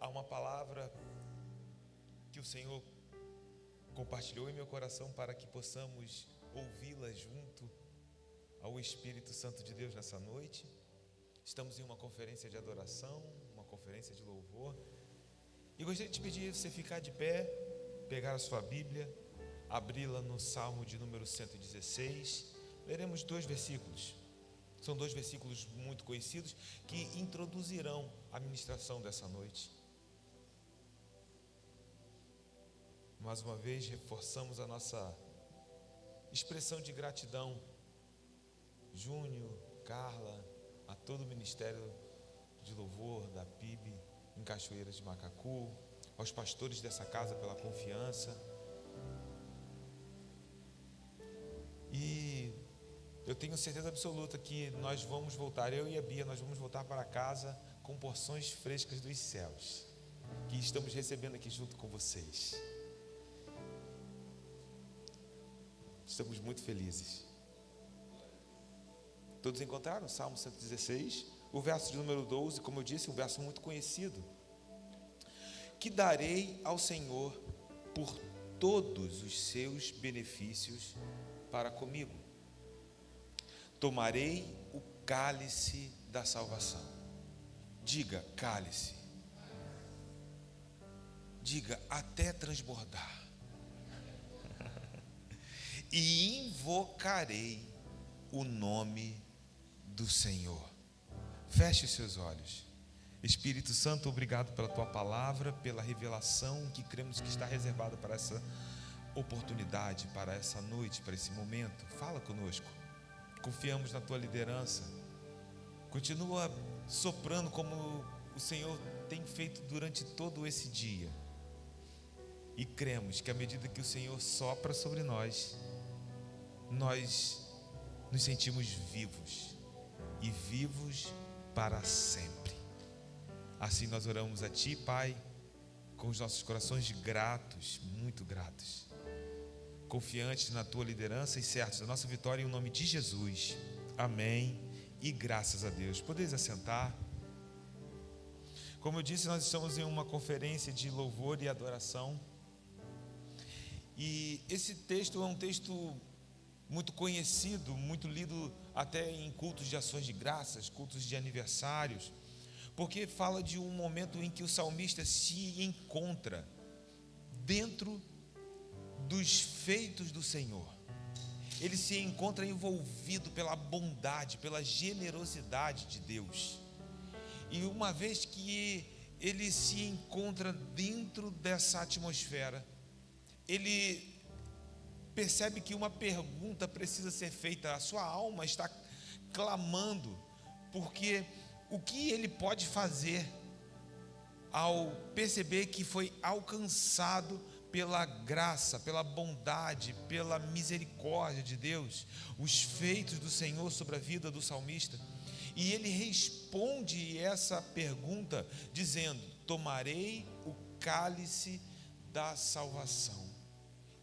Há uma palavra que o Senhor compartilhou em meu coração para que possamos ouvi-la junto ao Espírito Santo de Deus nessa noite. Estamos em uma conferência de adoração, uma conferência de louvor, e gostaria de te pedir você ficar de pé, pegar a sua Bíblia, abri-la no Salmo de número 116. Leremos 2 versículos. São 2 versículos muito conhecidos que introduzirão a ministração dessa noite. Mais uma vez reforçamos a nossa expressão de gratidão, Júnior, Carla, a todo o Ministério de Louvor da PIB em Cachoeiras de Macacu, aos pastores dessa casa pela confiança. E eu tenho certeza absoluta que nós vamos voltar, eu e a Bia, nós vamos voltar para casa com porções frescas dos céus, que estamos recebendo aqui junto com vocês. Estamos muito felizes. Todos encontraram o Salmo 116, o verso de número 12, como eu disse, um verso muito conhecido. Que darei ao Senhor por todos os seus benefícios para comigo. Tomarei o cálice da salvação. Diga, cálice. Diga, até transbordar. E invocarei o nome do Senhor. Feche os seus olhos. Espírito Santo, obrigado pela tua palavra, pela revelação que cremos que está reservada para essa oportunidade, para essa noite, para esse momento. Fala conosco. Confiamos na tua liderança. Continua soprando como o Senhor tem feito durante todo esse dia. E cremos que à medida que o Senhor sopra sobre nós, nós nos sentimos vivos e vivos para sempre. Assim nós oramos a Ti, Pai, com os nossos corações gratos, muito gratos, confiantes na Tua liderança e certos da nossa vitória em nome de Jesus. Amém e graças a Deus. Podeis assentar. Como eu disse, nós estamos em uma conferência de louvor e adoração. E esse texto é um texto muito conhecido, muito lido até em cultos de ações de graças, cultos de aniversários, porque fala de um momento em que o salmista se encontra dentro dos feitos do Senhor. Ele se encontra envolvido pela bondade, pela generosidade de Deus. E uma vez que ele se encontra dentro dessa atmosfera, ele percebe que uma pergunta precisa ser feita. A sua alma está clamando, porque o que ele pode fazer ao perceber que foi alcançado pela graça, pela bondade, pela misericórdia de Deus, os feitos do Senhor sobre a vida do salmista? E ele responde essa pergunta dizendo: tomarei o cálice da salvação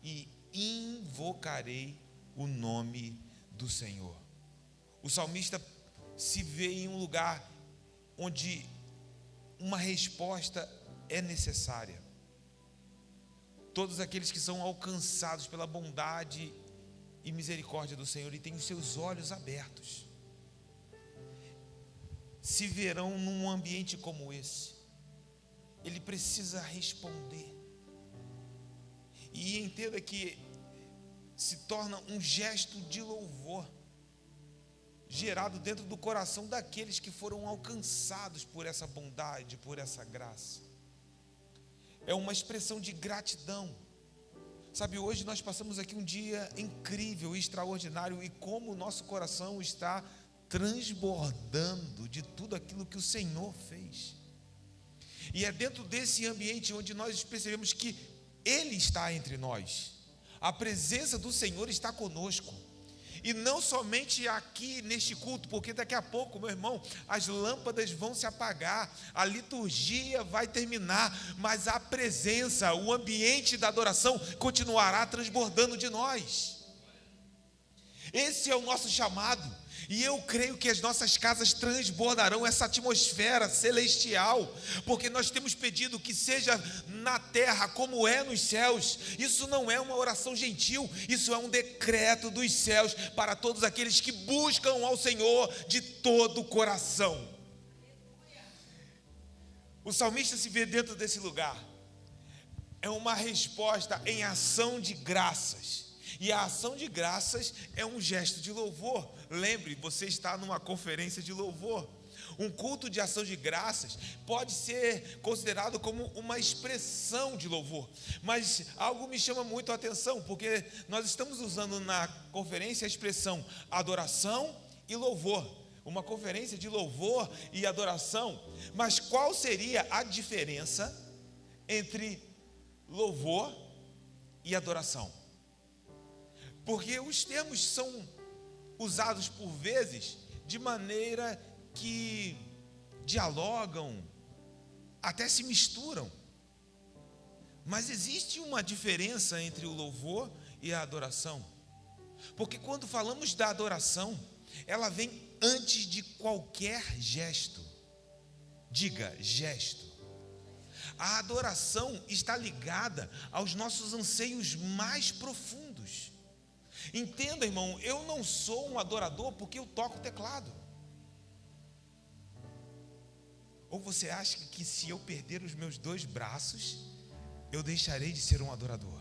e invocarei o nome do Senhor. O salmista se vê em um lugar onde uma resposta é necessária. Todos aqueles que são alcançados pela bondade e misericórdia do Senhor e têm os seus olhos abertos, se verão num ambiente como esse. Ele precisa responder. E entenda que se torna um gesto de louvor gerado dentro do coração daqueles que foram alcançados por essa bondade, por essa graça. É uma expressão de gratidão. Sabe, hoje nós passamos aqui um dia incrível, extraordinário, e como o nosso coração está transbordando de tudo aquilo que o Senhor fez. E é dentro desse ambiente onde nós percebemos que Ele está entre nós. A presença do Senhor está conosco. E não somente aqui neste culto, porque daqui a pouco, meu irmão, as lâmpadas vão se apagar, a liturgia vai terminar, mas a presença, o ambiente da adoração continuará transbordando de nós. Esse é o nosso chamado. E eu creio que as nossas casas transbordarão essa atmosfera celestial, porque nós temos pedido que seja na terra como é nos céus. Isso não é uma oração gentil, isso é um decreto dos céus para todos aqueles que buscam ao Senhor de todo o coração. O salmista se vê dentro desse lugar. É uma resposta em ação de graças. E a ação de graças é um gesto de louvor. Lembre, você está numa conferência de louvor. Um culto de ação de graças pode ser considerado como uma expressão de louvor. Mas algo me chama muito a atenção, porque nós estamos usando na conferência a expressão adoração e louvor. Uma conferência de louvor e adoração. Mas qual seria a diferença entre louvor e adoração? Porque os termos são usados por vezes de maneira que dialogam, até se misturam. Mas existe uma diferença entre o louvor e a adoração. Porque quando falamos da adoração, ela vem antes de qualquer gesto. Diga, gesto. A adoração está ligada aos nossos anseios mais profundos. Entenda, irmão, eu não sou um adorador porque eu toco teclado. Ou você acha que se eu perder os meus 2 braços, eu deixarei de ser um adorador?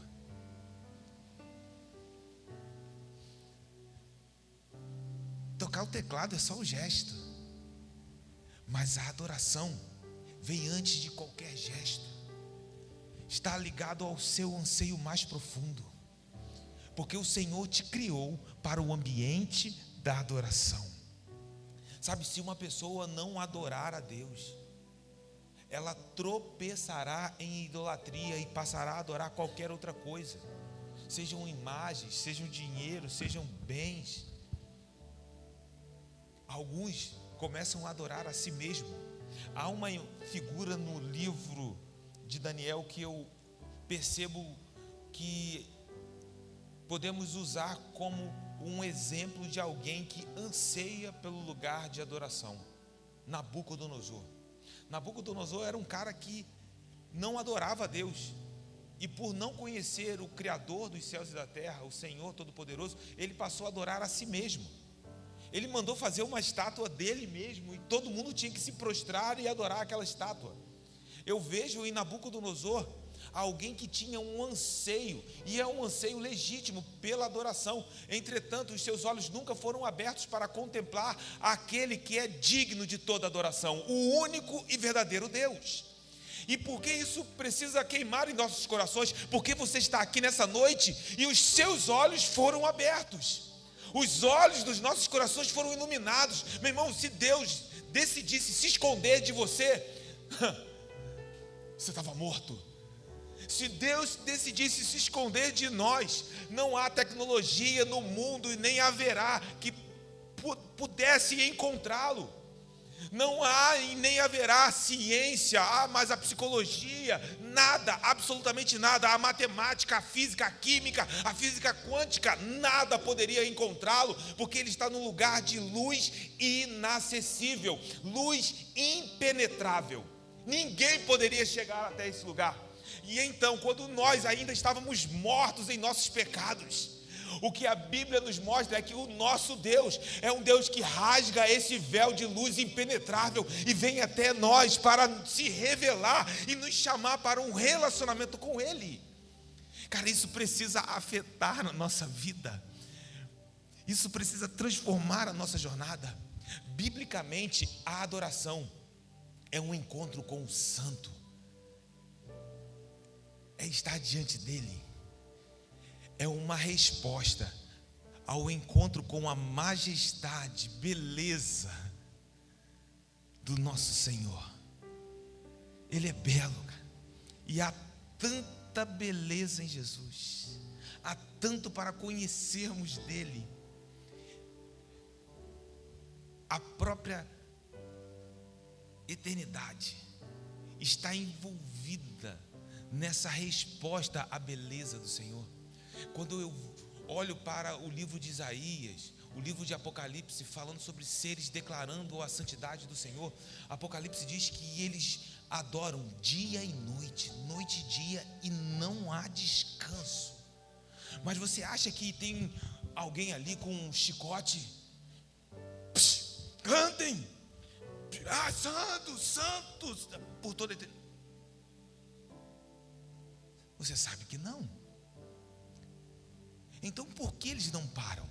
Tocar o teclado é só um gesto, mas a adoração vem antes de qualquer gesto. Está ligado ao seu anseio mais profundo. Porque o Senhor te criou para o ambiente da adoração. Sabe, se uma pessoa não adorar a Deus, ela tropeçará em idolatria e passará a adorar qualquer outra coisa. Sejam imagens, sejam dinheiro, sejam bens. Alguns começam a adorar a si mesmo. Há uma figura no livro de Daniel que eu percebo que podemos usar como um exemplo de alguém que anseia pelo lugar de adoração. Nabucodonosor. Nabucodonosor era um cara que não adorava a Deus. E por não conhecer o Criador dos céus e da terra, o Senhor Todo-Poderoso, ele passou a adorar a si mesmo. Ele mandou fazer uma estátua dele mesmo, e todo mundo tinha que se prostrar e adorar aquela estátua. Eu vejo em Nabucodonosor alguém que tinha um anseio, e é um anseio legítimo pela adoração. Entretanto, os seus olhos nunca foram abertos para contemplar aquele que é digno de toda adoração, o único e verdadeiro Deus. E por que isso precisa queimar em nossos corações? Porque você está aqui nessa noite e os seus olhos foram abertos. Os olhos dos nossos corações foram iluminados. Meu irmão, se Deus decidisse se esconder de você, você estava morto. Se Deus decidisse se esconder de nós, não há tecnologia no mundo e nem haverá que pudesse encontrá-lo. Não há e nem haverá ciência, mas a psicologia, nada, absolutamente nada, a matemática, a física, a química, a física quântica, nada poderia encontrá-lo, porque ele está num lugar de luz inacessível, luz impenetrável. Ninguém poderia chegar até esse lugar. E então, quando nós ainda estávamos mortos em nossos pecados, o que a Bíblia nos mostra é que o nosso Deus é um Deus que rasga esse véu de luz impenetrável e vem até nós para se revelar e nos chamar para um relacionamento com Ele. Cara, isso precisa afetar a nossa vida. Isso precisa transformar a nossa jornada. Biblicamente, a adoração é um encontro com o Santo. É estar diante dEle. É uma resposta ao encontro com a majestade, beleza do nosso Senhor. Ele é belo, cara. E há tanta beleza em Jesus. Há tanto para conhecermos dele. A própria eternidade está envolvida nessa resposta à beleza do Senhor. Quando eu olho para o livro de Isaías, o livro de Apocalipse, falando sobre seres declarando a santidade do Senhor, Apocalipse diz que eles adoram dia e noite, noite e dia, e não há descanso. Mas você acha que tem alguém ali com um chicote? Cantem! Santos, santos, por toda a eternidade. Você sabe que não. Então por que eles não param?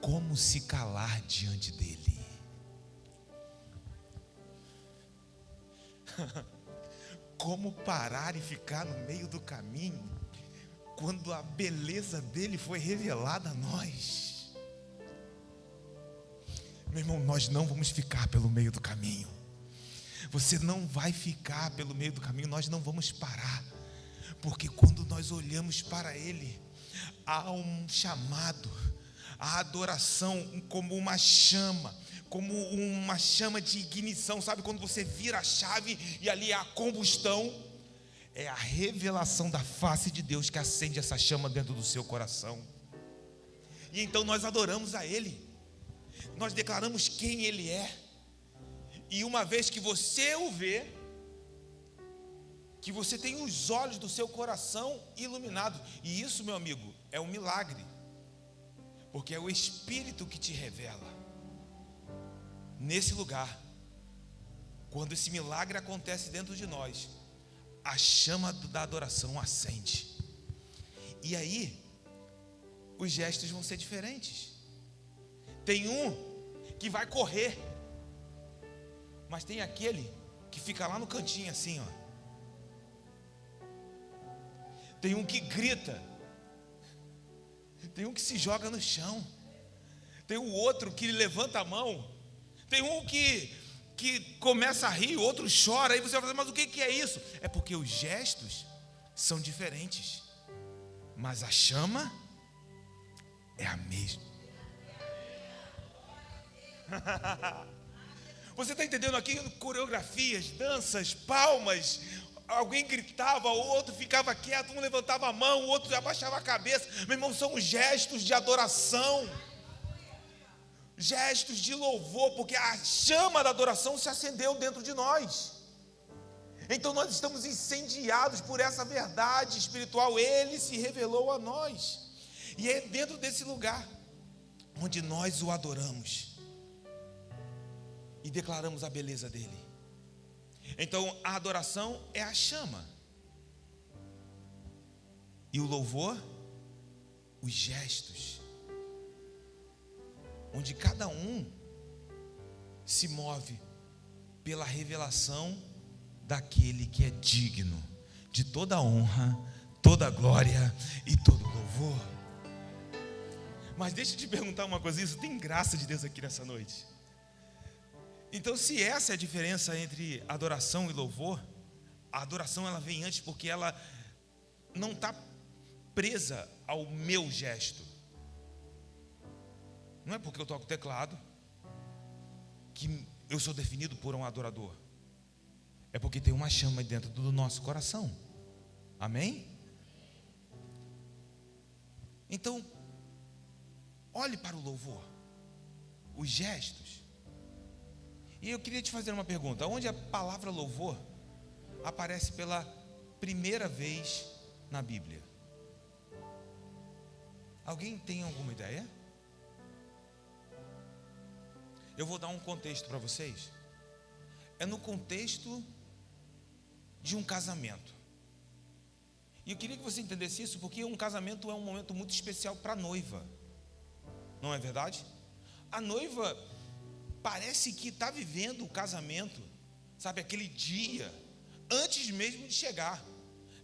Como se calar diante dele? Como parar e ficar no meio do caminho, quando a beleza dele foi revelada a nós? Meu irmão, nós não vamos ficar pelo meio do caminho. Você não vai ficar pelo meio do caminho, nós não vamos parar. Porque quando nós olhamos para ele, há um chamado, a adoração como uma chama de ignição. Sabe quando você vira a chave e ali é a combustão? É a revelação da face de Deus que acende essa chama dentro do seu coração. E então nós adoramos a ele, nós declaramos quem ele é. E uma vez que você o vê, que você tem os olhos do seu coração iluminados, e isso, meu amigo, é um milagre, porque é o Espírito que te revela. Nesse lugar, quando esse milagre acontece dentro de nós, a chama da adoração acende. E aí, os gestos vão ser diferentes. Tem um que vai correr, mas tem aquele que fica lá no cantinho assim, ó. Tem um que grita. Tem um que se joga no chão. Tem o outro que levanta a mão. Tem um que começa a rir, o outro chora. Aí você vai falar, mas o que é isso? É porque os gestos são diferentes, mas a chama é a mesma. Você está entendendo aqui? Coreografias, danças, palmas. Alguém gritava, o outro ficava quieto, um levantava a mão, o outro abaixava a cabeça. Meu irmão, são gestos de adoração, gestos de louvor, porque a chama da adoração se acendeu dentro de nós. Então nós estamos incendiados por essa verdade espiritual. Ele se revelou a nós, e é dentro desse lugar onde nós o adoramos e declaramos a beleza dele. Então a adoração é a chama, e o louvor, os gestos, onde cada um se move pela revelação daquele que é digno de toda honra, toda glória e todo louvor. Mas deixa eu te perguntar uma coisa, isso tem graça de Deus aqui nessa noite. Então, se essa é a diferença entre adoração e louvor, a adoração ela vem antes, porque ela não está presa ao meu gesto. Não é porque eu toco teclado que eu sou definido por um adorador. É porque tem uma chama dentro do nosso coração. Amém? Então, olhe para o louvor, os gestos. E eu queria te fazer uma pergunta: onde a palavra louvor aparece pela primeira vez na Bíblia? Alguém tem alguma ideia? Eu vou dar um contexto para vocês. É no contexto de um casamento. E eu queria que você entendesse isso, porque um casamento é um momento muito especial para a noiva. Não é verdade? A noiva parece que está vivendo o casamento, sabe, aquele dia, antes mesmo de chegar.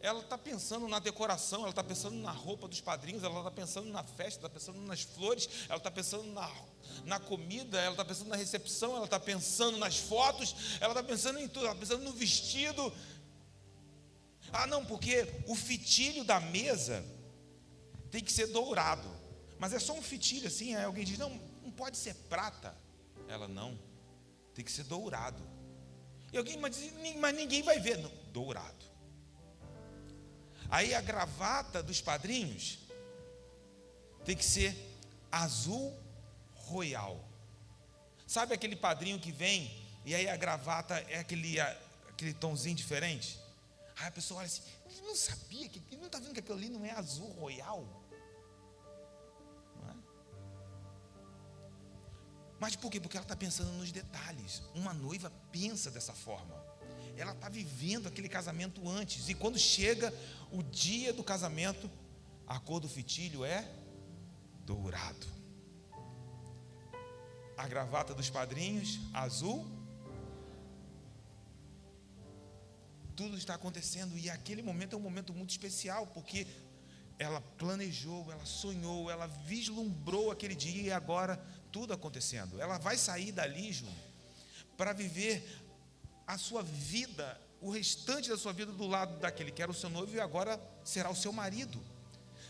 Ela está pensando na decoração, ela está pensando na roupa dos padrinhos, ela está pensando na festa, está pensando nas flores, ela está pensando na comida, ela está pensando na recepção, ela está pensando nas fotos, ela está pensando em tudo, ela está pensando no vestido. Ah, não, porque o fitilho da mesa tem que ser dourado, mas é só um fitilho assim. Aí alguém diz, não pode ser prata. Ela, não, tem que ser dourado. E alguém diz, mas ninguém vai ver. Não, dourado. Aí a gravata dos padrinhos tem que ser azul royal. Sabe aquele padrinho que vem e aí a gravata é aquele tomzinho diferente? Aí a pessoa olha assim, ele não sabia, ele não está vendo que aquilo ali não é azul royal? Não é? Mas por quê? Porque ela está pensando nos detalhes. Uma noiva pensa dessa forma. Ela está vivendo aquele casamento antes. E quando chega o dia do casamento, a cor do fitilho é dourado. A gravata dos padrinhos, azul. Tudo está acontecendo. E aquele momento é um momento muito especial, porque ela planejou, ela sonhou, ela vislumbrou aquele dia e agora tudo acontecendo. Ela vai sair dali, Júnior, para viver a sua vida, o restante da sua vida do lado daquele que era o seu noivo e agora será o seu marido.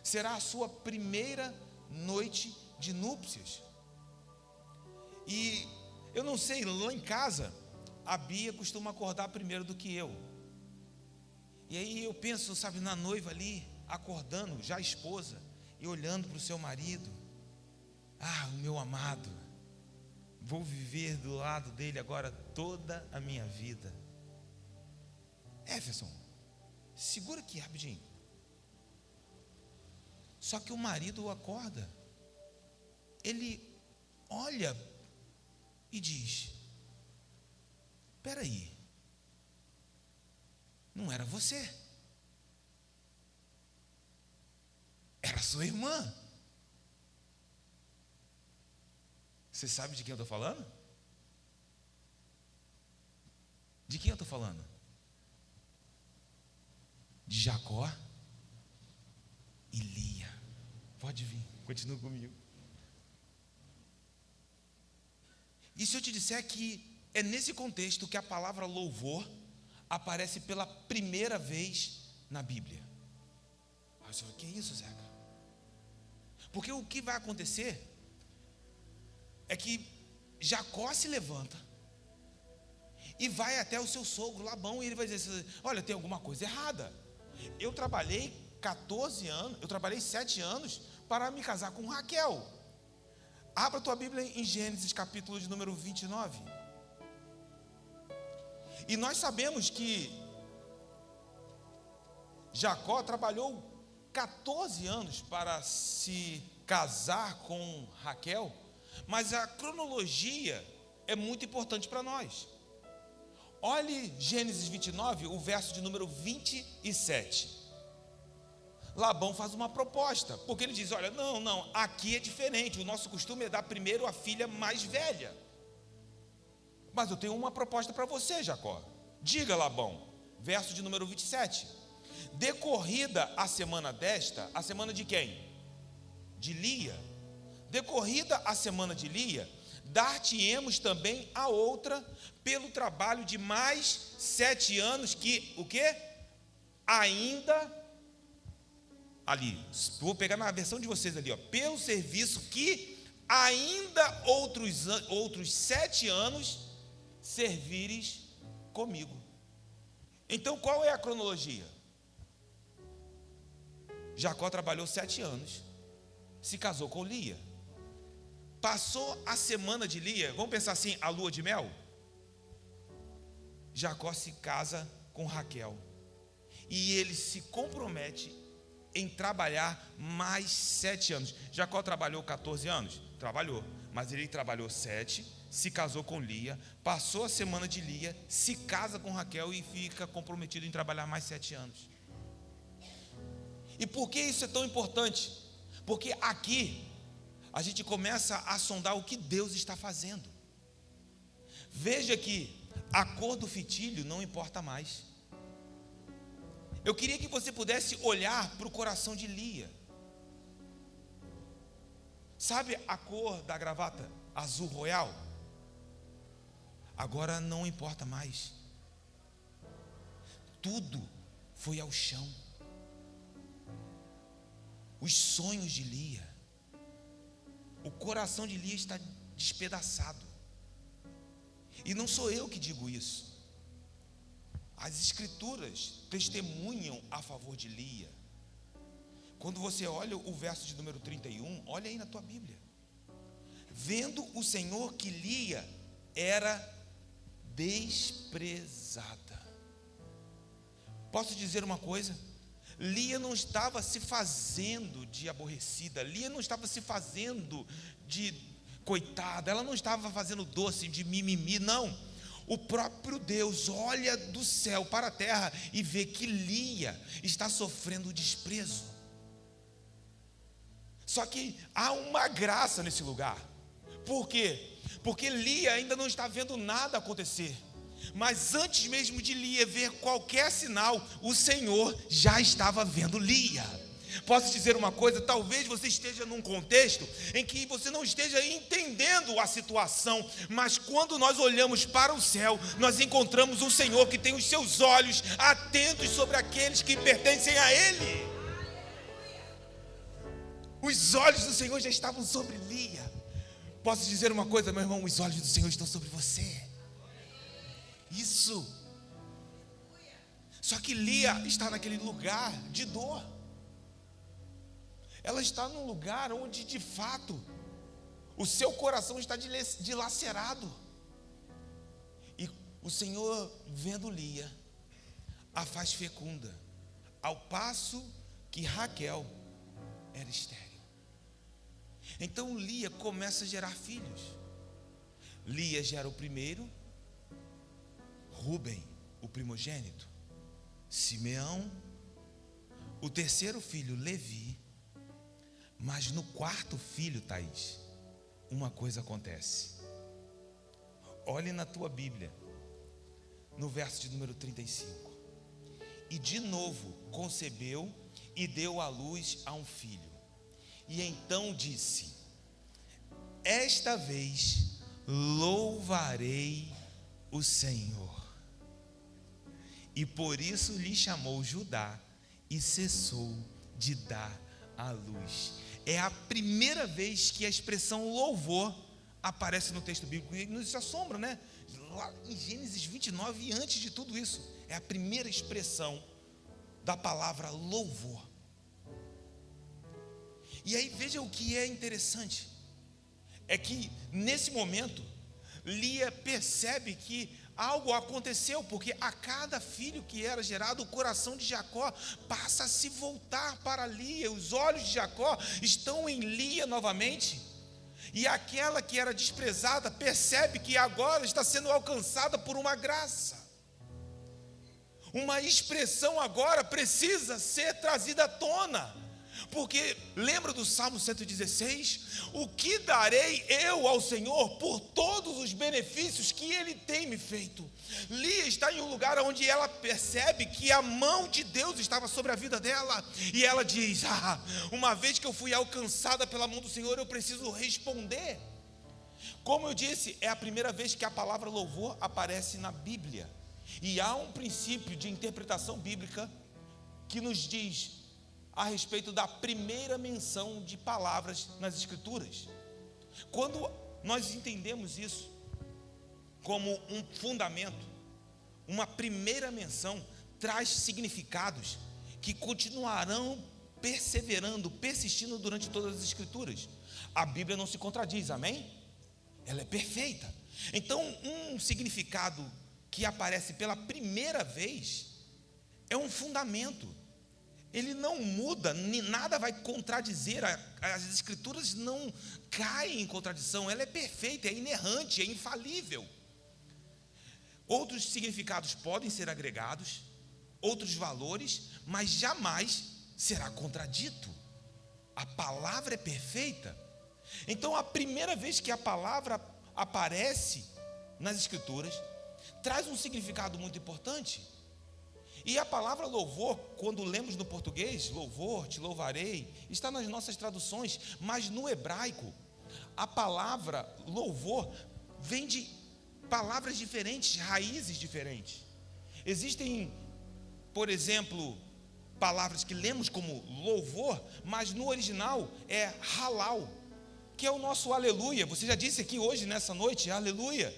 Será a sua primeira noite de núpcias. E eu não sei, lá em casa, a Bia costuma acordar primeiro do que eu. E aí eu penso, sabe, na noiva ali, acordando, já esposa, e olhando para o seu marido. Ah, o meu amado, vou viver do lado dele agora toda a minha vida. Jefferson, segura aqui rapidinho. Só que o marido acorda, ele olha e diz: espera aí, não era você, era sua irmã. Você sabe de quem eu estou falando? De quem eu estou falando? De Jacó e Lia. Pode vir, continua comigo. E se eu te disser que é nesse contexto que a palavra louvor aparece pela primeira vez na Bíblia? Aí você fala, que é isso, Zeca? Porque o que vai acontecer é que Jacó se levanta e vai até o seu sogro Labão e ele vai dizer assim, olha, tem alguma coisa errada. Eu trabalhei 14 anos, eu trabalhei 7 anos para me casar com Raquel. Abra a tua Bíblia em Gênesis capítulo de número 29. E nós sabemos que Jacó trabalhou 14 anos para se casar com Raquel, mas a cronologia é muito importante para nós. Olhe Gênesis 29, o verso de número 27. Labão faz uma proposta, porque ele diz, olha, não, aqui é diferente, o nosso costume é dar primeiro a filha mais velha. Mas eu tenho uma proposta para você, Jacó. Diga, Labão, verso de número 27. Decorrida a semana desta, a semana de quem? De Lia. Decorrida a semana de Lia, dar-te-emos também a outra, pelo trabalho de mais 7 anos, que, o quê? Ainda, ali, vou pegar na versão de vocês ali, ó, pelo serviço que ainda outros 7 anos servires comigo. Então qual é a cronologia? Jacó trabalhou 7 anos, se casou com Lia. Passou a semana de Lia, vamos pensar assim, a lua de mel. Jacó se casa com Raquel e ele se compromete em trabalhar mais 7 anos. Jacó trabalhou 14 anos? Trabalhou, mas ele trabalhou 7, se casou com Lia, passou a semana de Lia, se casa com Raquel e fica comprometido em trabalhar mais 7 anos. E por que isso é tão importante? Porque aqui a gente começa a sondar o que Deus está fazendo. Veja que a cor do fitilho não importa mais. Eu queria que você pudesse olhar para o coração de Lia. Sabe a cor da gravata azul royal? Agora não importa mais. Tudo foi ao chão. Os sonhos de Lia, o coração de Lia está despedaçado. E não sou eu que digo isso. As escrituras testemunham a favor de Lia. Quando você olha o verso de número 31, olha aí na tua Bíblia. Vendo o Senhor que Lia era desprezada. Posso dizer uma coisa? Lia não estava se fazendo de aborrecida, Lia não estava se fazendo de coitada, ela não estava fazendo doce de mimimi, não. O próprio Deus olha do céu para a terra e vê que Lia está sofrendo desprezo. Só que há uma graça nesse lugar. Por quê? Porque Lia ainda não está vendo nada acontecer. Mas antes mesmo de Lia ver qualquer sinal, o Senhor já estava vendo Lia. Posso dizer uma coisa? Talvez você esteja num contexto em que você não esteja entendendo a situação, mas quando nós olhamos para o céu, nós encontramos um Senhor que tem os seus olhos atentos sobre aqueles que pertencem a Ele. Os olhos do Senhor já estavam sobre Lia. Posso dizer uma coisa, meu irmão? Os olhos do Senhor estão sobre você. Isso. Só que Lia está naquele lugar de dor. Ela está num lugar onde de fato o seu coração está dilacerado. E o Senhor, vendo Lia, a faz fecunda, ao passo que Raquel era estéril. Então Lia começa a gerar filhos. Lia gera o primeiro, Rúben, o primogênito, Simeão, o terceiro filho, Levi. Mas no quarto filho, Thaís, uma coisa acontece. Olhe na tua Bíblia, no verso de número 35. E de novo concebeu e deu à luz a um filho. E então disse: esta vez louvarei o Senhor. E por isso lhe chamou Judá e cessou de dar à luz. É a primeira vez que a expressão louvor aparece no texto bíblico. E nos assombra, né? Lá em Gênesis 29, e antes de tudo isso, é a primeira expressão da palavra louvor. E aí veja o que é interessante, é que nesse momento Lia percebe que algo aconteceu, porque a cada filho que era gerado, o coração de Jacó passa a se voltar para Lia. Os olhos de Jacó estão em Lia novamente, e aquela que era desprezada percebe que agora está sendo alcançada por uma graça. Uma expressão agora precisa ser trazida à tona. Porque lembra do Salmo 116? O que darei eu ao Senhor por todos os benefícios que Ele tem me feito? Lia está em um lugar onde ela percebe que a mão de Deus estava sobre a vida dela. E ela diz: uma vez que eu fui alcançada pela mão do Senhor, eu preciso responder. Como eu disse, é a primeira vez que a palavra louvor aparece na Bíblia. E há um princípio de interpretação bíblica que nos diz a respeito da primeira menção de palavras nas Escrituras. Quando nós entendemos isso como um fundamento, uma primeira menção traz significados que continuarão perseverando, persistindo durante todas as Escrituras. A Bíblia não se contradiz, amém? Ela é perfeita. Então, um significado que aparece pela primeira vez é um fundamento. Ele não muda, nada vai contradizer, as Escrituras não caem em contradição, ela é perfeita, é inerrante, é infalível. Outros significados podem ser agregados, outros valores, mas jamais será contradito. A palavra é perfeita. Então, a primeira vez que a palavra aparece nas Escrituras, traz um significado muito importante. E a palavra louvor, quando lemos no português, louvor, te louvarei, está nas nossas traduções, mas no hebraico, a palavra louvor vem de palavras diferentes, raízes diferentes. Existem, por exemplo, palavras que lemos como louvor, mas no original é halal, que é o nosso aleluia. Você já disse aqui hoje, nessa noite, aleluia.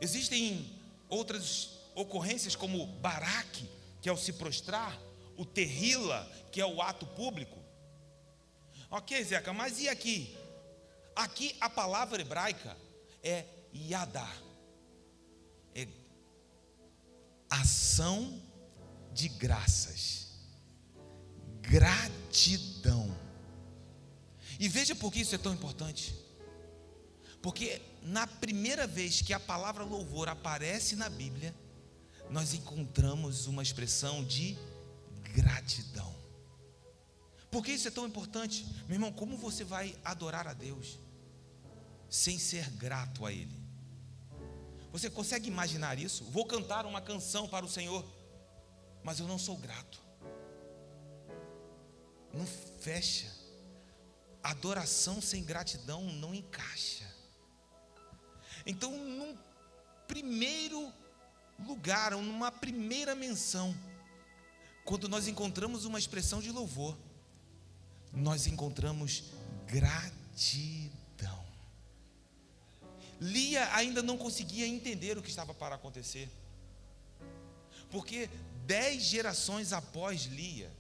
Existem outras ocorrências como Baraque, que é o se prostrar, o Terrila, que é o ato público. Ok, Zeca, mas e aqui? Aqui a palavra hebraica é yadá, é ação de graças, gratidão. E veja por que isso é tão importante. Porque na primeira vez que a palavra louvor aparece na Bíblia, nós encontramos uma expressão de gratidão. Por que isso é tão importante? Meu irmão, como você vai adorar a Deus sem ser grato a Ele? Você consegue imaginar isso? Vou cantar uma canção para o Senhor, mas eu não sou grato. Não fecha. Adoração sem gratidão não encaixa. Então, num primeiro lugar, numa primeira menção, quando nós encontramos uma expressão de louvor, nós encontramos gratidão. Lia ainda não conseguia entender o que estava para acontecer, porque 10 gerações após Lia,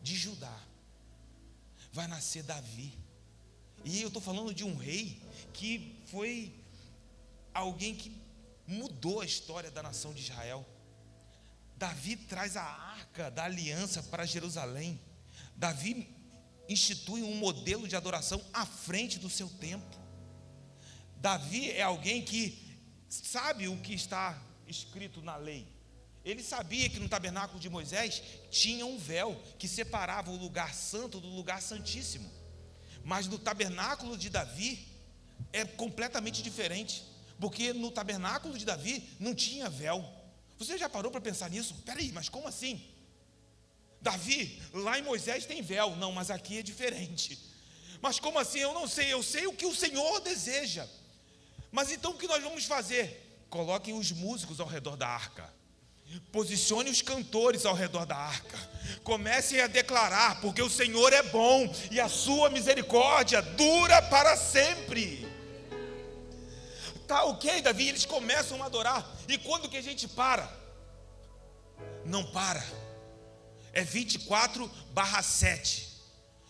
de Judá, vai nascer Davi. E eu estou falando de um rei que foi alguém que mudou a história da nação de Israel. Davi traz a arca da aliança para Jerusalém. Davi institui um modelo de adoração à frente do seu tempo. Davi é alguém que sabe o que está escrito na lei. Ele sabia que no tabernáculo de Moisés tinha um véu que separava o lugar santo do lugar santíssimo. Mas no tabernáculo de Davi é completamente diferente, porque no tabernáculo de Davi não tinha véu. Você já parou para pensar nisso? Peraí, mas como assim? Davi, lá em Moisés tem véu. Não, mas aqui é diferente. Mas como assim? Eu não sei, eu sei o que o Senhor deseja. Mas então o que nós vamos fazer? Coloquem os músicos ao redor da arca. Posicione os cantores ao redor da arca. Comecem a declarar, porque o Senhor é bom e a sua misericórdia dura para sempre. Tá ok, Davi, eles começam a adorar. E quando que a gente para? Não para. É 24/7.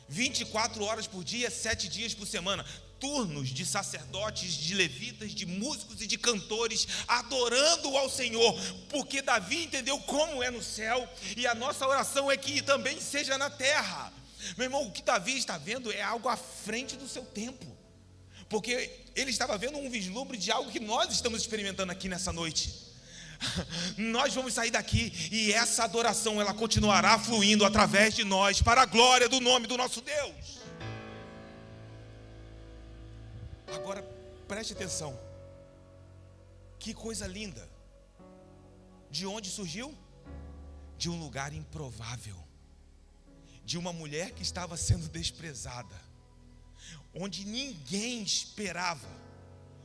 24 horas por dia, 7 dias por semana. Turnos de sacerdotes, de levitas, de músicos e de cantores adorando ao Senhor, porque Davi entendeu como é no céu, e a nossa oração é que também seja na terra. Meu irmão, o que Davi está vendo é algo à frente do seu tempo, porque ele estava vendo um vislumbre de algo que nós estamos experimentando aqui nessa noite. Nós vamos sair daqui e essa adoração ela continuará fluindo através de nós para a glória do nome do nosso Deus. Agora preste atenção. Que coisa linda. De onde surgiu? De um lugar improvável, de uma mulher que estava sendo desprezada, onde ninguém esperava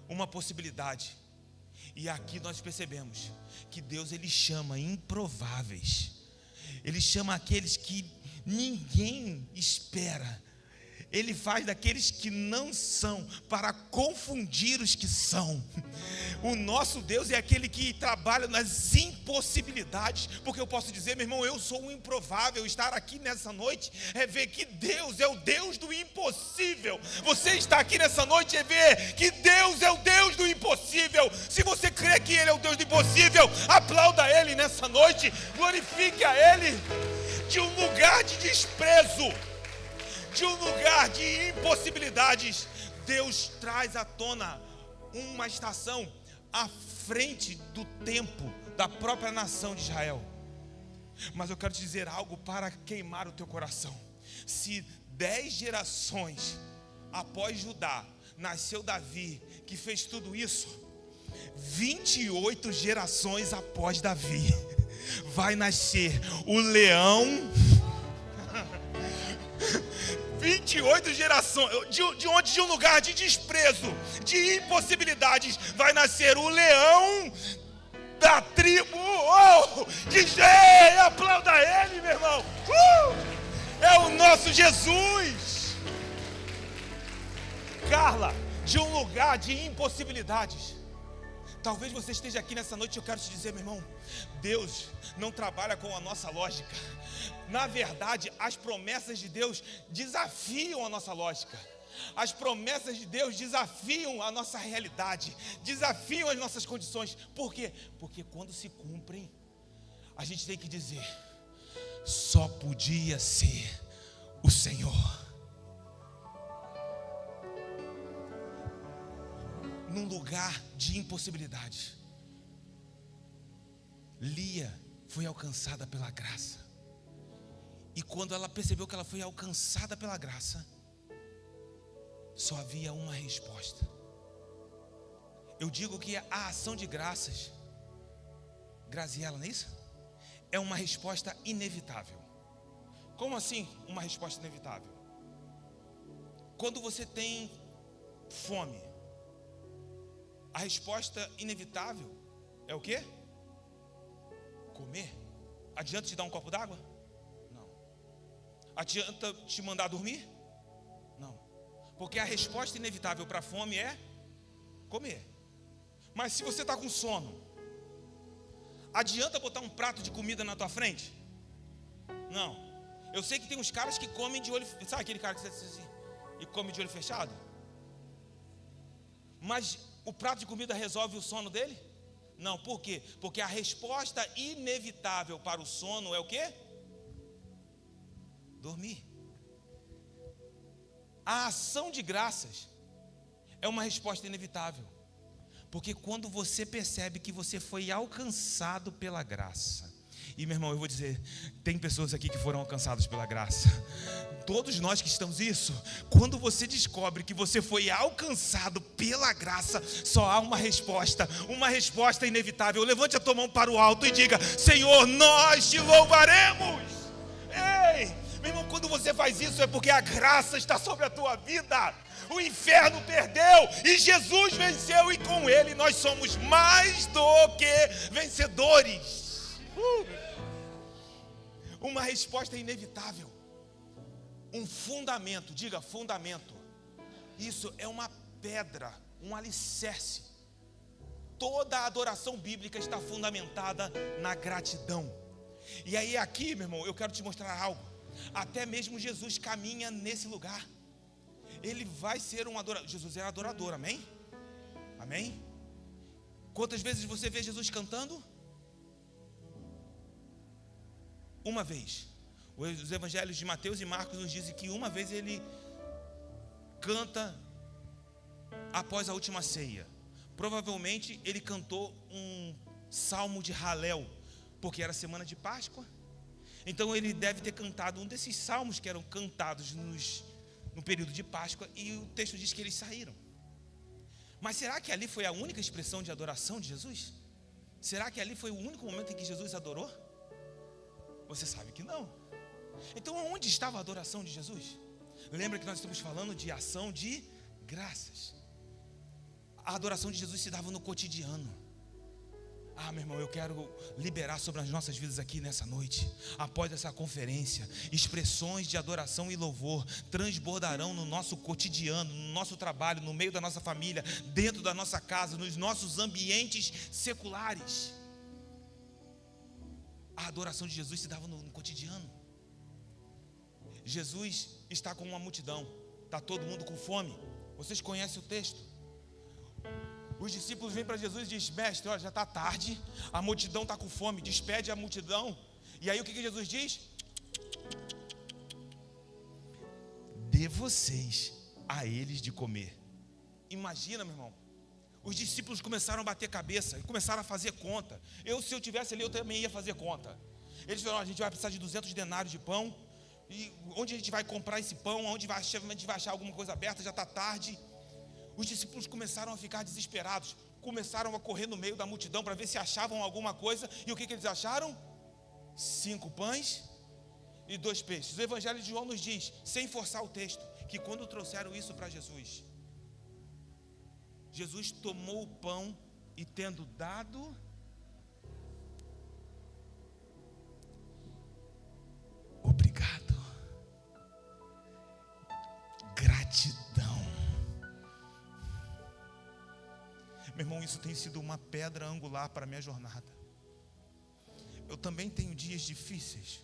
uma possibilidade. E aqui nós percebemos que Deus ele chama improváveis. Ele chama aqueles que ninguém espera. Ele faz daqueles que não são para confundir os que são. O nosso Deus é aquele que trabalha nas impossibilidades. Porque eu posso dizer, meu irmão, eu sou um improvável. Estar aqui nessa noite é ver que Deus é o Deus do impossível. Você está aqui nessa noite é ver que Deus é o Deus do impossível. Se você crê que Ele é o Deus do impossível, aplauda Ele nessa noite, glorifique a Ele. De um lugar de desprezo, de um lugar de impossibilidades, Deus traz à tona uma estação à frente do tempo da própria nação de Israel. Mas eu quero te dizer algo para queimar o teu coração. Se 10 gerações após Judá nasceu Davi, que fez tudo isso, 28 gerações após Davi vai nascer o leão. 28 gerações, de um lugar de desprezo, de impossibilidades, vai nascer o leão da tribo de Jé. Aplauda ele, meu irmão. É o nosso Jesus. Carla, de um lugar de impossibilidades. Talvez você esteja aqui nessa noite e eu quero te dizer, meu irmão, Deus não trabalha com a nossa lógica. Na verdade, as promessas de Deus desafiam a nossa lógica. As promessas de Deus desafiam a nossa realidade, desafiam as nossas condições. Por quê? Porque quando se cumprem, a gente tem que dizer: só podia ser o Senhor. Num lugar de impossibilidade, Lia foi alcançada pela graça. E quando ela percebeu que ela foi alcançada pela graça, só havia uma resposta. Eu digo que a ação de graças, Graziela, não é isso? É uma resposta inevitável. Como assim uma resposta inevitável? Quando você tem fome, a resposta inevitável é o quê? Comer. Adianta te dar um copo d'água? Não. Adianta te mandar dormir? Não. Porque a resposta inevitável para a fome é comer. Mas se você está com sono, adianta botar um prato de comida na tua frente? Não. Eu sei que tem uns caras que comem de olho... Sabe aquele cara que você diz assim, e come de olho fechado? Mas o prato de comida resolve o sono dele? Não, por quê? Porque a resposta inevitável para o sono é o quê? Dormir. A ação de graças é uma resposta inevitável. Porque quando você percebe que você foi alcançado pela graça, e meu irmão, eu vou dizer, tem pessoas aqui que foram alcançadas pela graça. Todos nós que estamos isso. Quando você descobre que você foi alcançado pela graça, só há uma resposta inevitável. Levante a tua mão para o alto e diga: Senhor, nós te louvaremos. Ei, meu irmão, quando você faz isso é porque a graça está sobre a tua vida. O inferno perdeu e Jesus venceu, e com ele nós somos mais do que vencedores. Uma resposta inevitável. Um fundamento, diga fundamento. Isso é uma pedra, um alicerce. Toda a adoração bíblica está fundamentada na gratidão. E aí aqui, meu irmão, eu quero te mostrar algo. Até mesmo Jesus caminha nesse lugar. Ele vai ser um adorador. Jesus era adorador, amém? Amém? Quantas vezes você vê Jesus cantando? Uma vez. Os evangelhos de Mateus e Marcos nos dizem que uma vez ele canta após a última ceia. Provavelmente ele cantou um salmo de Halel, porque era semana de Páscoa. Então ele deve ter cantado um desses salmos que eram cantados no período de Páscoa, e o texto diz que eles saíram. Mas será que ali foi a única expressão de adoração de Jesus? Será que ali foi o único momento em que Jesus adorou? Você sabe que não. Então onde estava a adoração de Jesus? Lembra que nós estamos falando de ação de graças. A adoração de Jesus se dava no cotidiano. Meu irmão, eu quero liberar sobre as nossas vidas aqui nessa noite, após essa conferência, expressões de adoração e louvor transbordarão no nosso cotidiano, no nosso trabalho, no meio da nossa família, dentro da nossa casa, nos nossos ambientes seculares. A adoração de Jesus se dava no cotidiano. Jesus está com uma multidão, está todo mundo com fome. Vocês conhecem o texto? Os discípulos vêm para Jesus e dizem: mestre, olha, já está tarde, a multidão está com fome, despede a multidão. E aí o que Jesus diz? Dê vocês a eles de comer. Imagina, meu irmão, os discípulos começaram a bater cabeça, começaram a fazer conta. Se eu tivesse ali, eu também ia fazer conta. Eles falaram: a gente vai precisar de 200 denários de pão, e onde a gente vai comprar esse pão? Onde a gente vai achar alguma coisa aberta? Já está tarde. Os discípulos começaram a ficar desesperados, começaram a correr no meio da multidão para ver se achavam alguma coisa. E o que eles acharam? 5 pães e 2 peixes. O Evangelho de João nos diz, sem forçar o texto, que quando trouxeram isso para Jesus, Jesus tomou o pão e, tendo dado, obrigado, gratidão. Meu irmão, isso tem sido uma pedra angular para a minha jornada. Eu também tenho dias difíceis,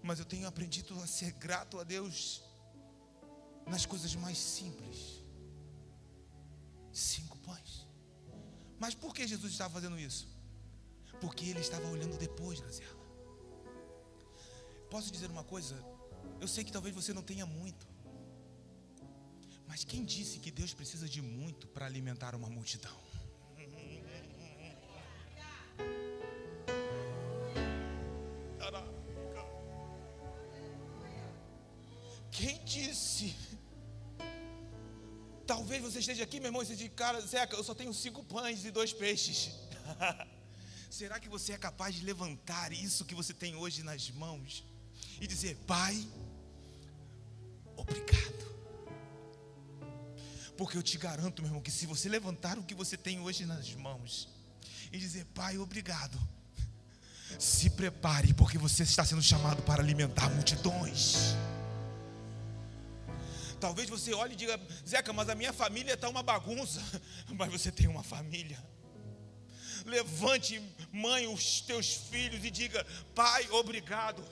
mas eu tenho aprendido a ser grato a Deus nas coisas mais simples. 5 pães. Mas por que Jesus estava fazendo isso? Porque Ele estava olhando depois, Graziela. Posso dizer uma coisa? Eu sei que talvez você não tenha muito, mas quem disse que Deus precisa de muito para alimentar uma multidão? Quem disse? Talvez você esteja aqui, meu irmão, e você diz: cara, Zeca, eu só tenho 5 pães e 2 peixes. Será que você é capaz de levantar isso que você tem hoje nas mãos e dizer: Pai, obrigado? Porque eu te garanto, meu irmão, que se você levantar o que você tem hoje nas mãos e dizer: Pai, obrigado, se prepare, porque você está sendo chamado para alimentar multidões. Talvez você olhe e diga: Zeca, mas a minha família está uma bagunça. Mas você tem uma família. Levante, mãe, os teus filhos e diga: Pai, obrigado.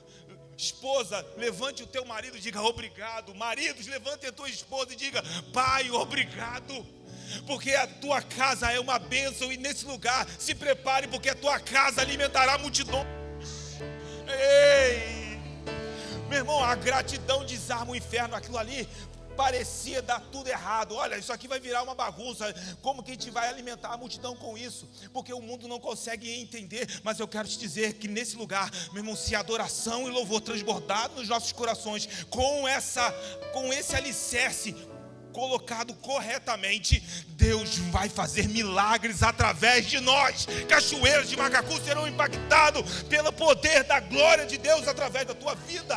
Esposa, levante o teu marido e diga: obrigado. Maridos, levante a tua esposa e diga: Pai, obrigado. Porque a tua casa é uma bênção, e nesse lugar se prepare, porque a tua casa alimentará multidões. Ei, meu irmão, a gratidão desarma o inferno. Aquilo ali parecia dar tudo errado. Olha, isso aqui vai virar uma bagunça. Como que a gente vai alimentar a multidão com isso? Porque o mundo não consegue entender. Mas eu quero te dizer que nesse lugar, meu irmão, se adoração e louvor transbordar nos nossos corações, com esse alicerce colocado corretamente, Deus vai fazer milagres através de nós. Cachoeiras de Macacu serão impactados pelo poder da glória de Deus através da tua vida.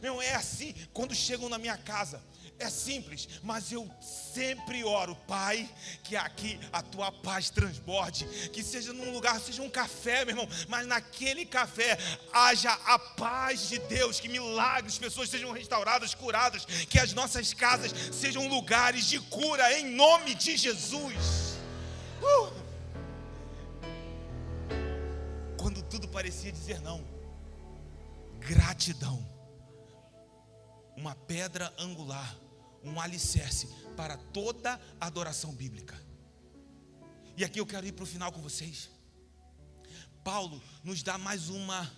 Não é assim. Quando chegam na minha casa, é simples, mas eu sempre oro: Pai, que aqui a tua paz transborde, que seja num lugar, seja um café, meu irmão, mas naquele café haja a paz de Deus, que milagres, pessoas sejam restauradas, curadas, que as nossas casas sejam lugares de cura, em nome de Jesus. Quando tudo parecia dizer não, gratidão, uma pedra angular, um alicerce para toda adoração bíblica. E aqui eu quero ir para o final com vocês. Paulo nos dá mais uma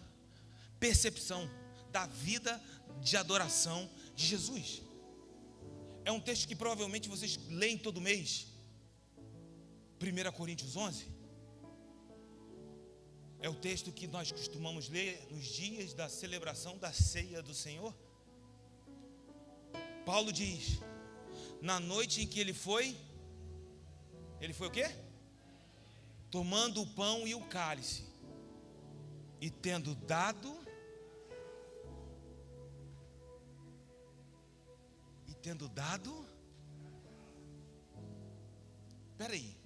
percepção da vida de adoração de Jesus. É um texto que provavelmente vocês leem todo mês. 1 Coríntios 11. É o texto que nós costumamos ler nos dias da celebração da ceia do Senhor. Paulo diz: na noite em que ele foi o quê? Tomando o pão e o cálice, e tendo dado, peraí,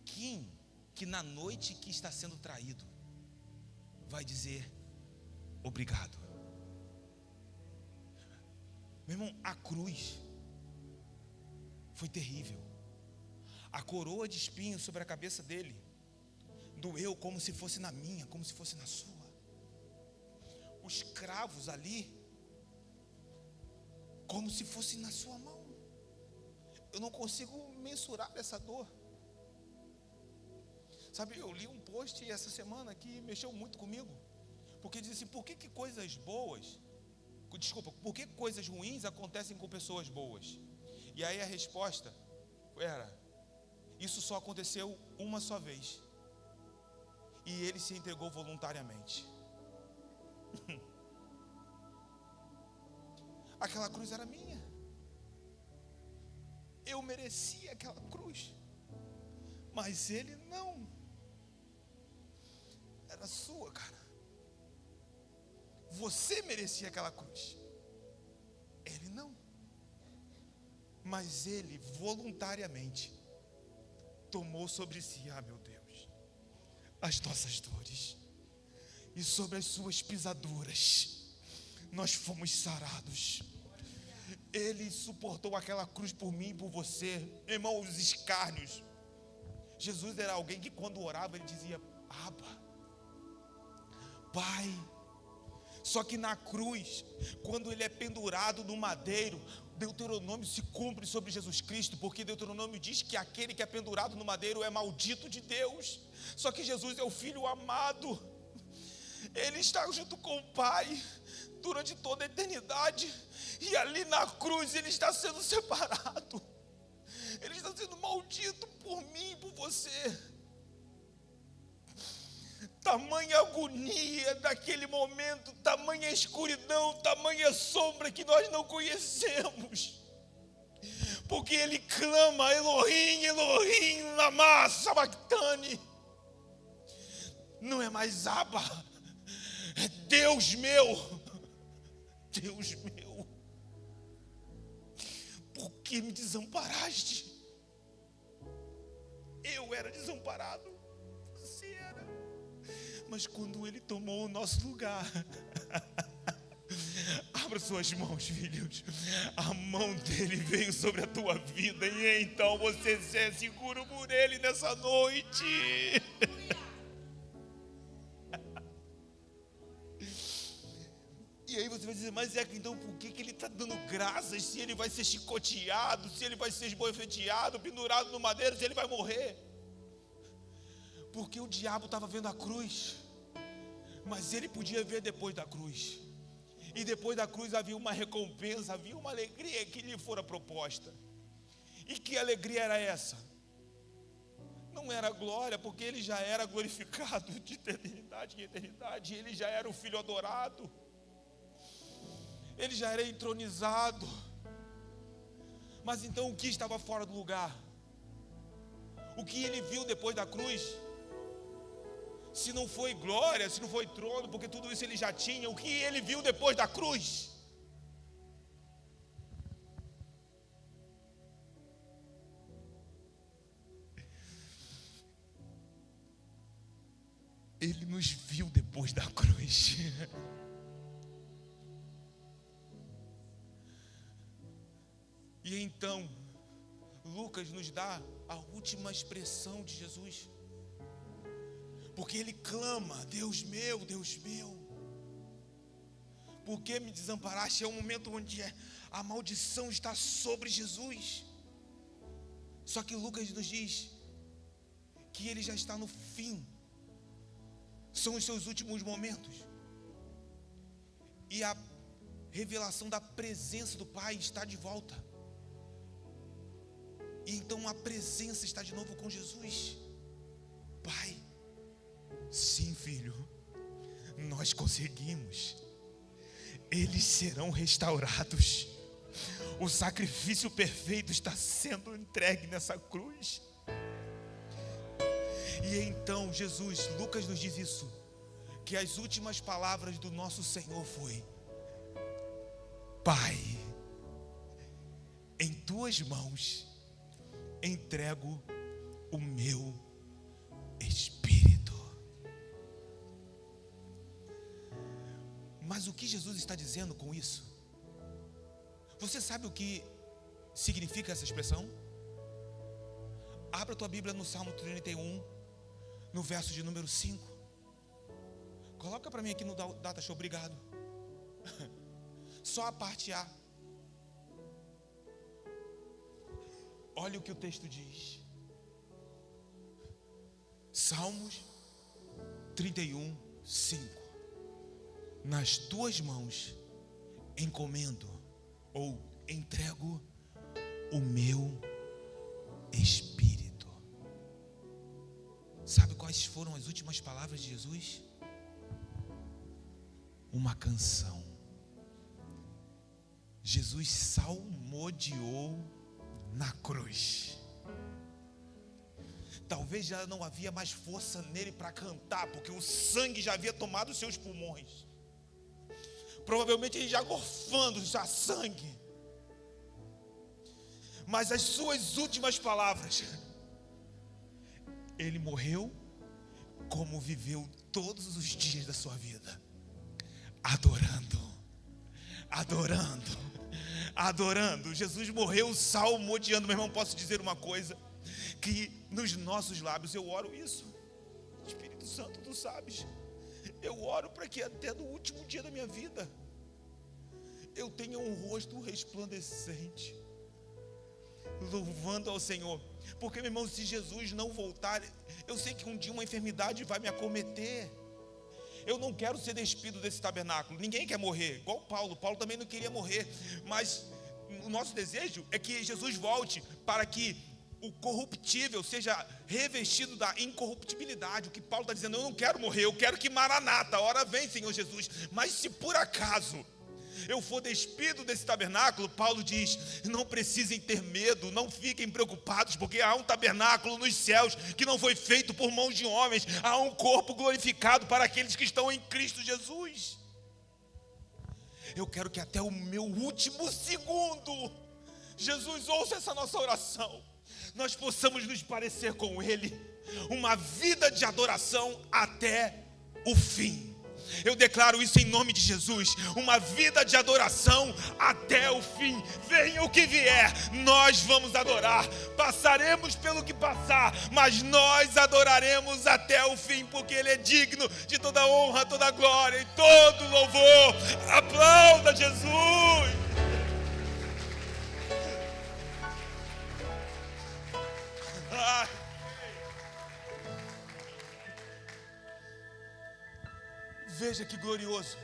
quem que na noite que está sendo traído vai dizer obrigado? Meu irmão, a cruz foi terrível. A coroa de espinhos sobre a cabeça dele doeu como se fosse na minha, como se fosse na sua. Os cravos ali, como se fosse na sua mão. Eu não consigo mensurar essa dor. Sabe, eu li um post essa semana que mexeu muito comigo, porque diz assim: por que coisas ruins acontecem com pessoas boas? E aí a resposta era: isso só aconteceu uma só vez, e ele se entregou voluntariamente. Aquela cruz era minha, eu merecia aquela cruz, mas ele não. Era sua, cara. Você merecia aquela cruz, ele não. Mas ele voluntariamente tomou sobre si, meu Deus, as nossas dores, e sobre as suas pisaduras nós fomos sarados. Ele suportou aquela cruz por mim e por você. Irmão, os escárnios. Jesus era alguém que quando orava ele dizia: Abba, Pai. Só que na cruz, quando ele é pendurado no madeiro, Deuteronômio se cumpre sobre Jesus Cristo, porque Deuteronômio diz que aquele que é pendurado no madeiro é maldito de Deus. Só que Jesus é o Filho amado. Ele está junto com o Pai durante toda a eternidade. E ali na cruz ele está sendo separado. Ele está sendo maldito por mim e por você. Tamanha agonia daquele momento, tamanha escuridão, tamanha sombra que nós não conhecemos. Porque ele clama: Elohim, Elohim, lama sabachthani. Não é mais Abba, é Deus meu, Deus meu. Por que me desamparaste? Eu era desamparado, você era. Mas quando ele tomou o nosso lugar, abra suas mãos, filhos. A mão dele veio sobre a tua vida, e então você é seguro por ele nessa noite. E aí você vai dizer: mas então por que ele está dando graças? Se ele vai ser chicoteado, se ele vai ser esbofeteado, pendurado no madeiro, se ele vai morrer? Porque o diabo estava vendo a cruz, mas ele podia ver depois da cruz. E depois da cruz havia uma recompensa, havia uma alegria que lhe fora proposta. E que alegria era essa? Não era glória, porque ele já era glorificado de eternidade em eternidade. Ele já era o Filho adorado. Ele já era entronizado. Mas então o que estava fora do lugar? O que ele viu depois da cruz? Se não foi glória, se não foi trono, porque tudo isso ele já tinha, o que ele viu depois da cruz? Ele nos viu depois da cruz. E então, Lucas nos dá a última expressão de Jesus. Porque ele clama: Deus meu, por que me desamparaste? É um momento onde a maldição está sobre Jesus. Só que Lucas nos diz que ele já está no fim. São os seus últimos momentos. E a revelação da presença do Pai está de volta. E então a presença está de novo com Jesus. Pai, sim, filho, nós conseguimos. Eles serão restaurados. O sacrifício perfeito está sendo entregue nessa cruz. E então Jesus, Lucas nos diz isso, que as últimas palavras do nosso Senhor foi: Pai, em tuas mãos entrego o meu espírito. Mas o que Jesus está dizendo com isso? Você sabe o que significa essa expressão? Abra a tua Bíblia no Salmo 31, no verso de número 5. Coloca para mim aqui no Data Show, obrigado. Só a parte A. Olha o que o texto diz. Salmos 31, 5. Nas tuas mãos encomendo ou entrego o meu espírito. Sabe quais foram as últimas palavras de Jesus? Uma canção. Jesus salmodiou na cruz. Talvez já não havia mais força nele para cantar, porque o sangue já havia tomado os seus pulmões. Provavelmente ele já gorfando já sangue. Mas as suas últimas palavras, ele morreu como viveu todos os dias da sua vida, adorando, adorando, adorando. Jesus morreu salmodiando. Meu irmão, posso dizer uma coisa? Que nos nossos lábios eu oro isso. Espírito Santo, tu sabes, eu oro para que até no último dia da minha vida eu tenha um rosto resplandecente, louvando ao Senhor. Porque, meu irmão, se Jesus não voltar, eu sei que um dia uma enfermidade vai me acometer. Eu não quero ser despido desse tabernáculo. Ninguém quer morrer, igual Paulo também não queria morrer. Mas o nosso desejo é que Jesus volte, para que o corruptível seja revestido da incorruptibilidade. O que Paulo está dizendo: eu não quero morrer, eu quero que Maranata, a hora vem, Senhor Jesus. Mas se por acaso eu for despido desse tabernáculo, Paulo diz: não precisem ter medo, não fiquem preocupados, porque há um tabernáculo nos céus que não foi feito por mãos de homens. Há um corpo glorificado para aqueles que estão em Cristo Jesus. Eu quero que até o meu último segundo, Jesus, ouça essa nossa oração, nós possamos nos parecer com Ele, uma vida de adoração até o fim. Eu declaro isso em nome de Jesus, uma vida de adoração até o fim. Venha o que vier, nós vamos adorar. Passaremos pelo que passar, mas nós adoraremos até o fim, porque Ele é digno de toda honra, toda glória e todo louvor. Aplauda Jesus. Veja que glorioso.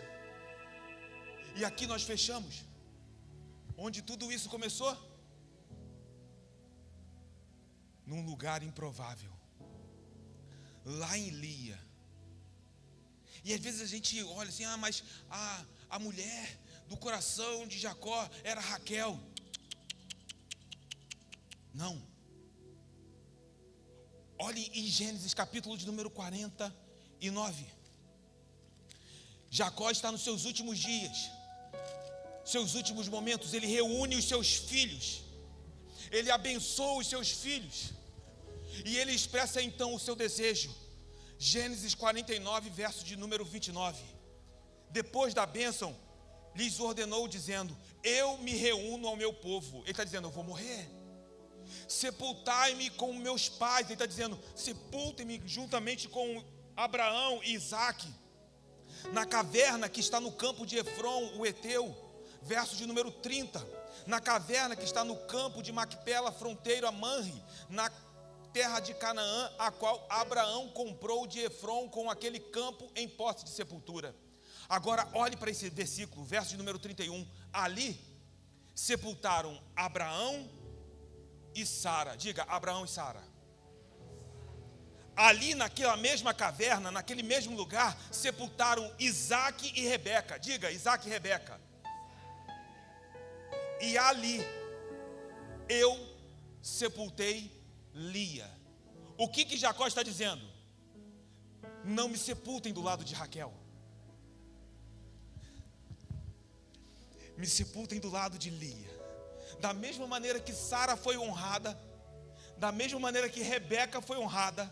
E aqui nós fechamos. Onde tudo isso começou? Num lugar improvável, lá em Lia. E às vezes a gente olha assim: mas a mulher do coração de Jacó era Raquel. Não. Olhe em Gênesis capítulo de número 49. Jacó está nos seus últimos dias, seus últimos momentos. Ele reúne os seus filhos, ele abençoa os seus filhos, e ele expressa então o seu desejo. Gênesis 49, verso de número 29. Depois da bênção, lhes ordenou dizendo: eu me reúno ao meu povo. Ele está dizendo: eu vou morrer. Sepultai-me com meus pais. Ele está dizendo: sepultem-me juntamente com Abraão e Isaque, na caverna que está no campo de Efron, o Eteu. Verso de número 30. Na caverna que está no campo de Macpela, fronteiro a Manre, na terra de Canaã, a qual Abraão comprou de Efron com aquele campo em posse de sepultura. Agora olhe para esse versículo, verso de número 31. Ali sepultaram Abraão e Sara. Diga: Abraão e Sara. Ali naquela mesma caverna, naquele mesmo lugar, sepultaram Isaque e Rebeca. Diga: Isaque e Rebeca. E ali eu sepultei Lia. O que Jacó está dizendo? Não me sepultem do lado de Raquel, me sepultem do lado de Lia. Da mesma maneira que Sara foi honrada, da mesma maneira que Rebeca foi honrada,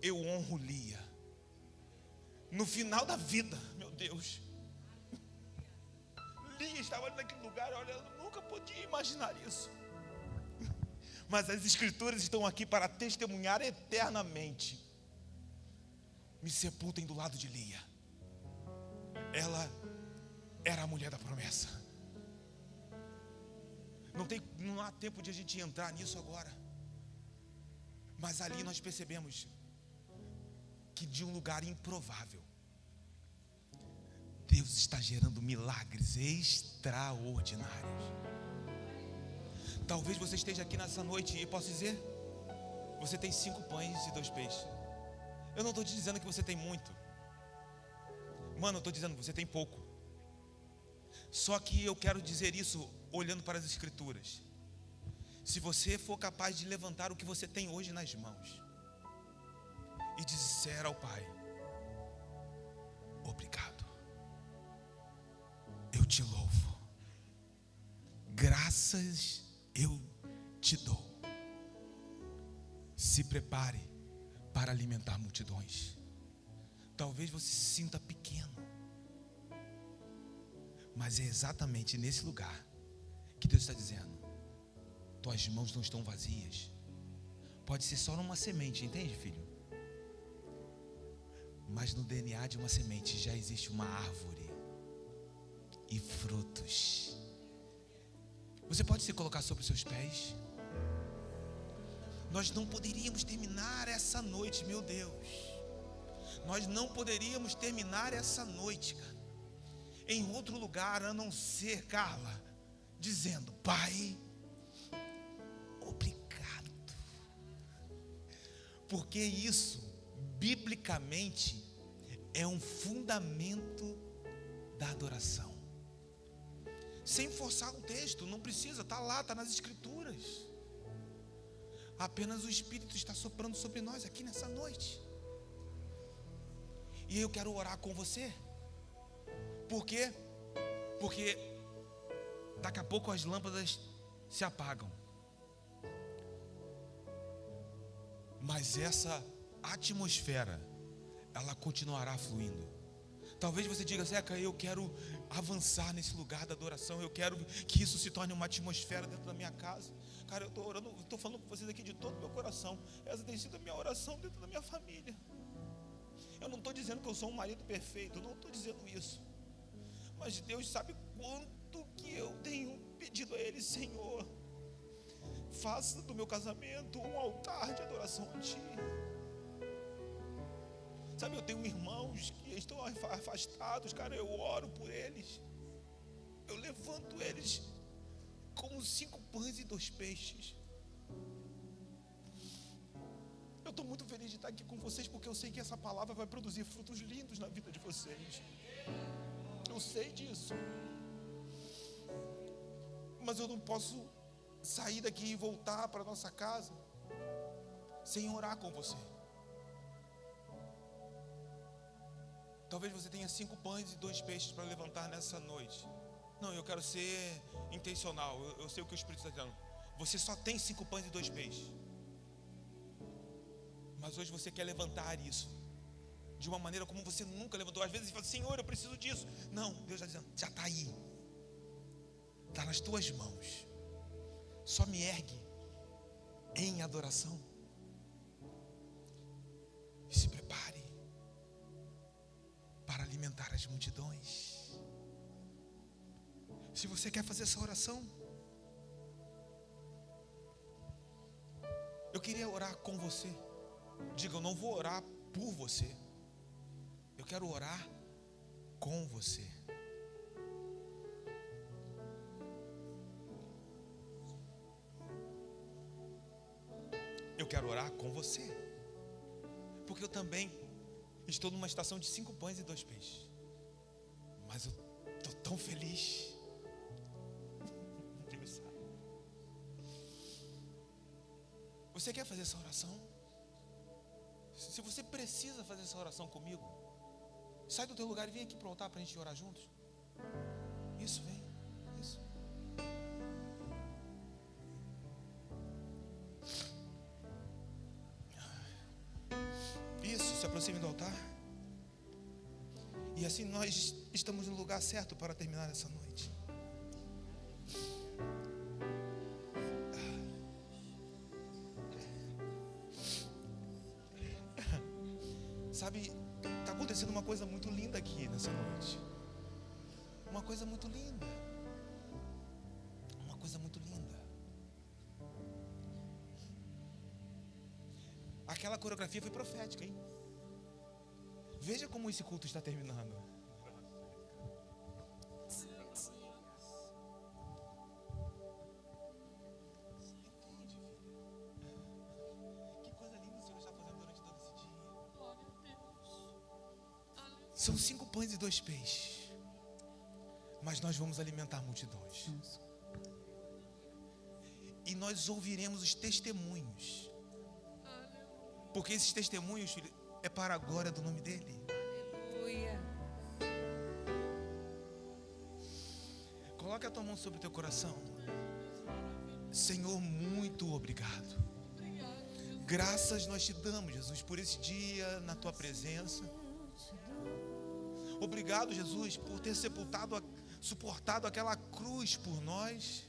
eu honro Lia. No final da vida, meu Deus, Lia estava ali naquele lugar. Olha, eu nunca podia imaginar isso. Mas as escrituras estão aqui para testemunhar eternamente. Me sepultem do lado de Lia. Ela era a mulher da promessa. Não há tempo de a gente entrar nisso agora. Mas ali nós percebemos que de um lugar improvável, Deus está gerando milagres extraordinários. Talvez você esteja aqui nessa noite e posso dizer: você tem 5 pães e 2 peixes. Eu não estou te dizendo que você tem muito, mano, eu estou dizendo que você tem pouco. Só que eu quero dizer isso olhando para as escrituras. Se você for capaz de levantar o que você tem hoje nas mãos e disser ao Pai: obrigado, eu te louvo, graças eu te dou. Se prepare para alimentar multidões. Talvez você se sinta pequeno, mas é exatamente nesse lugar que Deus está dizendo: tuas mãos não estão vazias. Pode ser só numa semente, entende, filho? Mas no DNA de uma semente já existe uma árvore e frutos. Você pode se colocar sobre os seus pés? Nós não poderíamos terminar essa noite, meu Deus. Nós não poderíamos terminar essa noite, cara, em outro lugar a não ser, Carla, dizendo: Pai, obrigado. Porque isso, biblicamente, é um fundamento da adoração. Sem forçar o texto, não precisa, está lá, está nas escrituras. Apenas o Espírito está soprando sobre nós aqui nessa noite. E eu quero orar com você. Por quê? Porque daqui a pouco as lâmpadas se apagam. Mas essa atmosfera, ela continuará fluindo. Talvez você diga: Zeca, eu quero avançar nesse lugar da adoração. Eu quero que isso se torne uma atmosfera dentro da minha casa. Cara, eu estou orando, estou falando com vocês aqui de todo o meu coração. Essa tem sido a minha oração dentro da minha família. Eu não estou dizendo que eu sou um marido perfeito, eu não estou dizendo isso. Mas Deus sabe quanto que eu tenho pedido a Ele: Senhor, faça do meu casamento um altar de adoração a Ti. Sabe, eu tenho irmãos que estão afastados, cara, eu oro por eles. Eu levanto eles como 5 pães e 2 peixes. Eu estou muito feliz de estar aqui com vocês, porque eu sei que essa palavra vai produzir frutos lindos na vida de vocês. Eu sei disso. Mas eu não posso sair daqui e voltar para a nossa casa sem orar com você. Talvez você tenha 5 pães e 2 peixes para levantar nessa noite. Não, eu quero ser intencional. Eu sei o que o Espírito está dizendo. Você só tem 5 pães e 2 peixes. Mas hoje você quer levantar isso de uma maneira como você nunca levantou. Às vezes você fala: Senhor, eu preciso disso. Não, Deus está dizendo: já está aí. Está nas tuas mãos. Só me ergue em adoração. E se prepare para alimentar as multidões. Se você quer fazer essa oração, eu queria orar com você. Diga: eu não vou orar por você, eu quero orar com você. Eu quero orar com você, porque eu também estou numa estação de 5 pães e 2 peixes. Mas eu estou tão feliz. Deus sabe. Você quer fazer essa oração? Se você precisa fazer essa oração comigo, sai do teu lugar e vem aqui para o altar para a gente orar juntos. Isso, vem. Isso. Isso, se aproxime do altar. E assim nós estamos no lugar certo para terminar essa noite. Sabe, está acontecendo uma coisa muito linda aqui nessa noite. Uma coisa muito linda. Uma coisa muito linda. Aquela coreografia foi profética, hein? Veja como esse culto está terminando. São 5 pães e 2 peixes, mas nós vamos alimentar multidões. E nós ouviremos os testemunhos, porque esses testemunhos, filho, é para a glória do nome dele. Aleluia. Coloque a tua mão sobre o teu coração. Senhor, muito obrigado. Graças nós te damos, Jesus, por esse dia na tua presença. Obrigado, Jesus, por ter suportado aquela cruz por nós.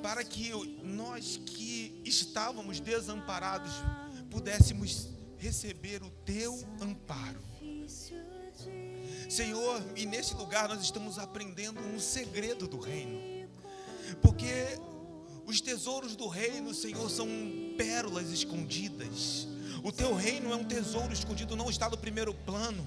para que nós que estávamos desamparados pudéssemos receber o teu amparo. Senhor, e nesse lugar nós estamos aprendendo um segredo do reino, porque os tesouros do reino, Senhor, são pérolas escondidas. O teu reino é um tesouro escondido, não está no primeiro plano.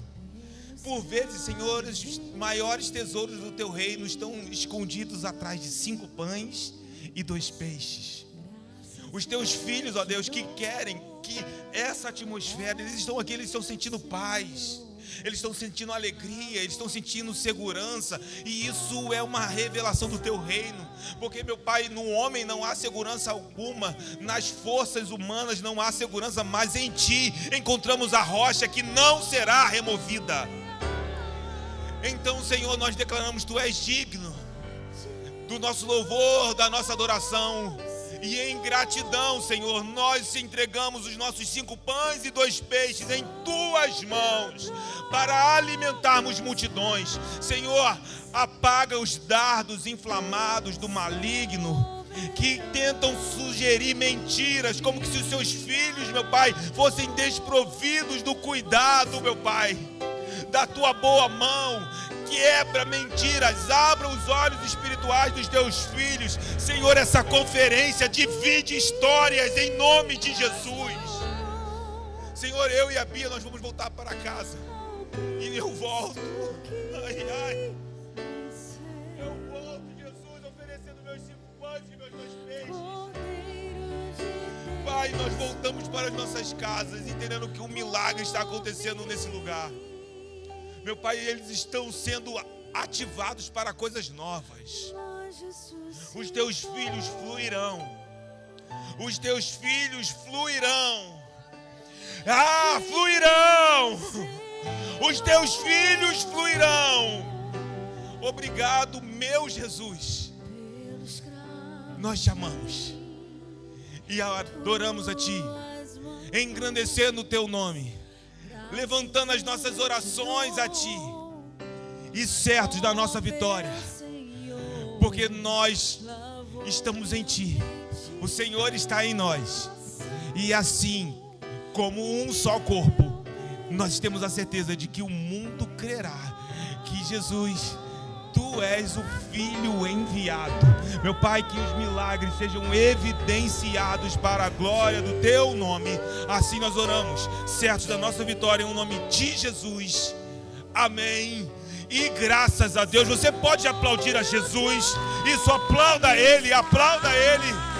Por vezes, Senhor, os maiores tesouros do teu reino estão escondidos atrás de 5 pães e 2 peixes. Os teus filhos, ó Deus, que querem que essa atmosfera, eles estão aqui, eles estão sentindo paz, eles estão sentindo alegria, eles estão sentindo segurança, e isso é uma revelação do teu reino, porque, meu Pai, no homem não há segurança alguma, nas forças humanas não há segurança, mas em Ti encontramos a rocha que não será removida. Então, Senhor, nós declaramos: Tu és digno do nosso louvor, da nossa adoração. E em gratidão, Senhor, nós entregamos os nossos 5 pães e 2 peixes em Tuas mãos, para alimentarmos multidões. Senhor, apaga os dardos inflamados do maligno, que tentam sugerir mentiras, como que se os Seus filhos, meu Pai, fossem desprovidos do cuidado, meu Pai, da Tua boa mão. Quebra mentiras, abra os olhos espirituais dos Teus filhos. Senhor, essa conferência divide histórias em nome de Jesus. Senhor, eu e a Bia, nós vamos voltar para casa. E eu volto. Ai, ai. Eu volto, Jesus, oferecendo meus 5 pães e meus 2 peixes. Pai, nós voltamos para as nossas casas, entendendo que um milagre está acontecendo nesse lugar. Meu Pai, eles estão sendo ativados para coisas novas. Os Teus filhos fluirão. Os Teus filhos fluirão. Ah, fluirão. Os Teus filhos fluirão. Obrigado, meu Jesus. Nós te amamos e adoramos a Ti, engrandecendo o Teu nome, levantando as nossas orações a Ti e certos da nossa vitória, porque nós estamos em Ti, o Senhor está em nós, e assim como um só corpo, nós temos a certeza de que o mundo crerá que Jesus, Tu és o Filho enviado. Meu Pai, que os milagres sejam evidenciados para a glória do Teu nome. Assim nós oramos, certos da nossa vitória, em nome de Jesus. Amém. E graças a Deus. Você pode aplaudir a Jesus. Isso, aplauda Ele, aplauda Ele.